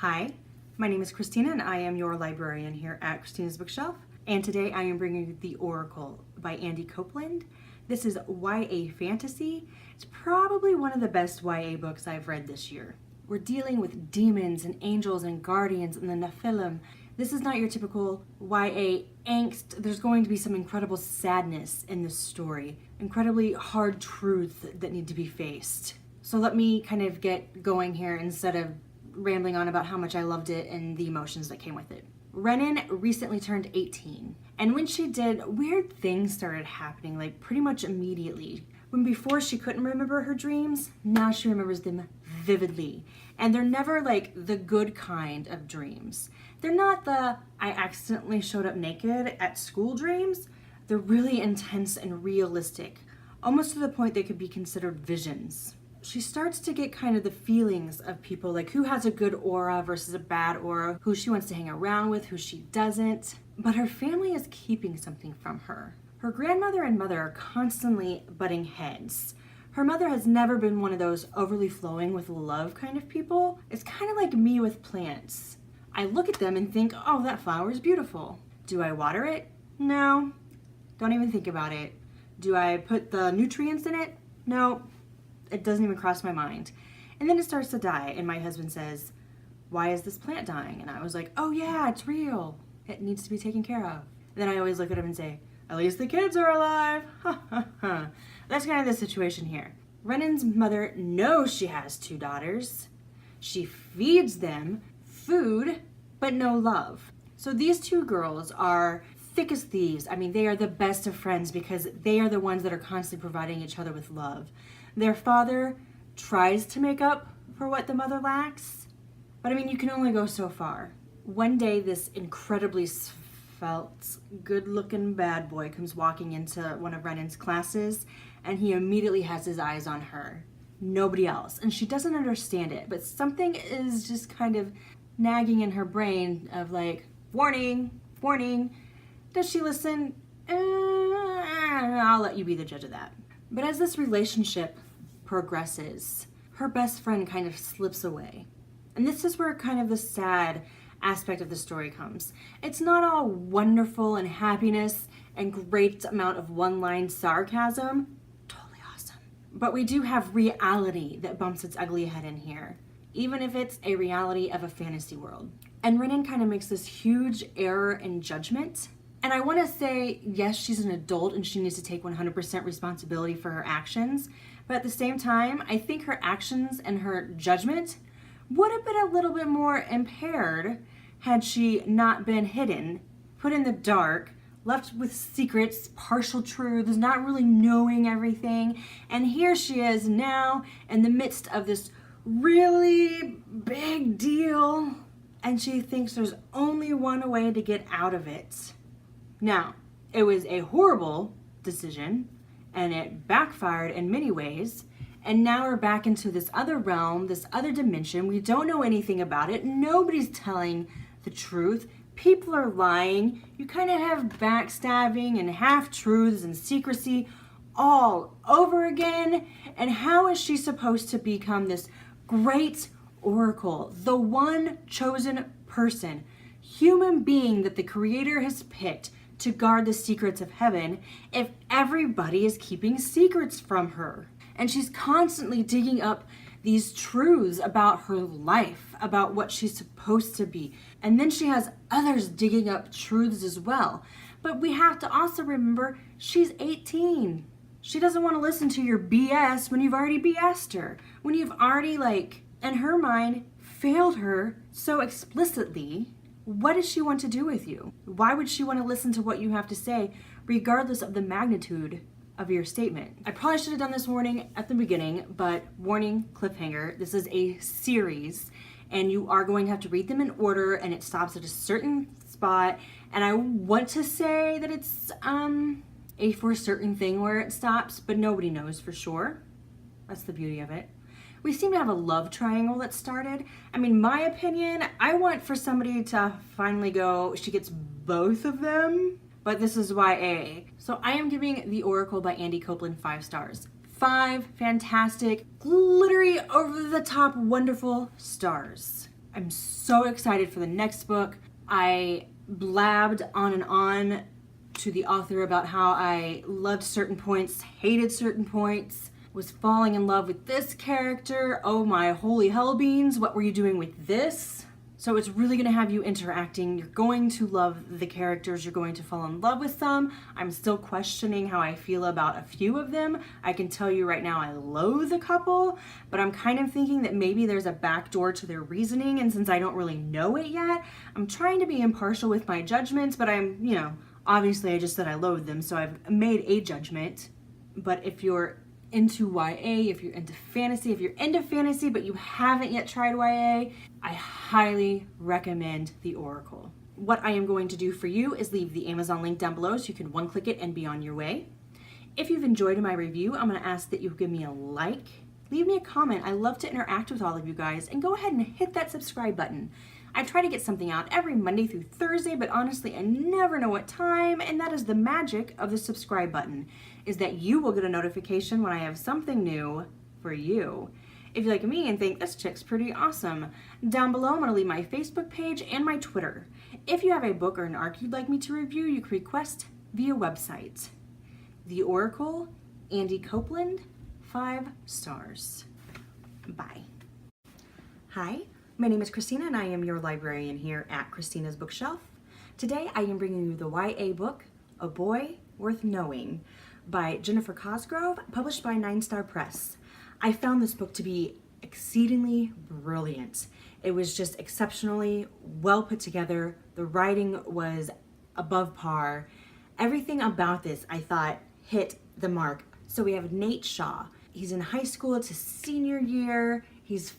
Hi, my name is Christina and I am your librarian here at Christina's Bookshelf. And today I am bringing you The Oracle by Andi Copeland. This is YA fantasy. It's probably one of the best YA books I've read this year. We're dealing with demons and angels and guardians and the Nephilim. This is not your typical YA angst. There's going to be some incredible sadness in this story, incredibly hard truths that need to be faced. So let me kind of get going here instead of rambling on about how much I loved it and the emotions that came with it. Rhennan recently turned 18, and when she did, weird things started happening like pretty much immediately. When before she couldn't remember her dreams, now she remembers them vividly. And they're never like the good kind of dreams. They're not the I accidentally showed up naked at school dreams. They're really intense and realistic, almost to the point they could be considered visions. She starts to get kind of the feelings of people, like who has a good aura versus a bad aura, who she wants to hang around with, who she doesn't. But her family is keeping something from her. Her grandmother and mother are constantly butting heads. Her mother has never been one of those overly flowing with love kind of people. It's kind of like me with plants. I look at them and think, oh, that flower is beautiful. Do I water it? No. Don't even think about it. Do I put the nutrients in it? No. It doesn't even cross my mind. And then it starts to die, and my husband says, why is this plant dying? And I was like, oh yeah, it's real. It needs to be taken care of. And then I always look at him and say, at least the kids are alive. Ha ha ha. That's kind of the situation here. Rhennan's mother knows she has two daughters. She feeds them food, but no love. So these two girls are thick as thieves. I mean, they are the best of friends because they are the ones that are constantly providing each other with love. Their father tries to make up for what the mother lacks, but I mean, you can only go so far. One day, this incredibly svelte, good-looking bad boy comes walking into one of Rhennan's classes, and he immediately has his eyes on her. Nobody else. And she doesn't understand it, but something is just kind of nagging in her brain of like, warning, warning. Does she listen? I'll let you be the judge of that. But as this relationship progresses, her best friend kind of slips away. And this is where kind of the sad aspect of the story comes. It's not all wonderful and happiness and great amount of one-line sarcasm. Totally awesome. But we do have reality that bumps its ugly head in here, even if it's a reality of a fantasy world. And Rhennan kind of makes this huge error in judgment. And I want to say, yes, she's an adult and she needs to take 100% responsibility for her actions. But at the same time, I think her actions and her judgment would have been a little bit more impaired had she not been hidden, put in the dark, left with secrets, partial truths, not really knowing everything. And here she is now in the midst of this really big deal. And she thinks there's only one way to get out of it. Now, it was a horrible decision, and it backfired in many ways, and now we're back into this other realm, this other dimension. We don't know anything about it. Nobody's telling the truth. People are lying. You kind of have backstabbing and half-truths and secrecy all over again. And how is she supposed to become this great oracle, the one chosen person, human being that the Creator has picked to guard the secrets of heaven, if everybody is keeping secrets from her? And she's constantly digging up these truths about her life, about what she's supposed to be. And then she has others digging up truths as well. But we have to also remember she's 18. She doesn't want to listen to your BS when you've already BS'd her, when you've already, like, in her mind, failed her so explicitly. What does she want to do with you? Why would she want to listen to what you have to say, regardless of the magnitude of your statement? I probably should have done this warning at the beginning, but warning, cliffhanger. This is a series, and you are going to have to read them in order, and it stops at a certain spot. And I want to say that it's a for certain thing where it stops, but nobody knows for sure. That's the beauty of it. We seem to have a love triangle that started. I mean, my opinion, I want for somebody to finally go, she gets both of them, but this is YA. So I am giving The Oracle by Andi Copeland 5 stars. 5 fantastic, glittery, over-the-top, wonderful stars. I'm so excited for the next book. I blabbed on and on to the author about how I loved certain points, hated certain points, was falling in love with this character. Oh my holy hell beans, what were you doing with this? So it's really going to have you interacting. You're going to love the characters. You're going to fall in love with them. I'm still questioning how I feel about a few of them. I can tell you right now I loathe a couple, but I'm kind of thinking that maybe there's a backdoor to their reasoning, and since I don't really know it yet, I'm trying to be impartial with my judgments, but obviously I just said I loathe them, so I've made a judgment. But if you're into YA, if you're into fantasy but you haven't yet tried YA, I highly recommend The Oracle. What I am going to do for you is leave the Amazon link down below so you can one-click it and be on your way. If you've enjoyed my review, I'm going to ask that you give me a like, leave me a comment. I love to interact with all of you guys, and go ahead and hit that subscribe button. I try to get something out every Monday through Thursday, but honestly, I never know what time, and that is the magic of the subscribe button, is that you will get a notification when I have something new for you. If you like me and think this chick's pretty awesome, down below I'm going to leave my Facebook page and my Twitter. If you have a book or an arc you'd like me to review, you can request via website. The Oracle, Andi Copeland, 5 stars. Bye. Hi. My name is Christina and I am your librarian here at Christina's Bookshelf. Today I am bringing you the YA book, A Boy Worth Knowing by Jennifer Cosgrove, published by 9 Star Press. I found this book to be exceedingly brilliant. It was just exceptionally well put together. The writing was above par. Everything about this I thought hit the mark. So we have Nate Shaw. He's in high school, it's his senior year. He's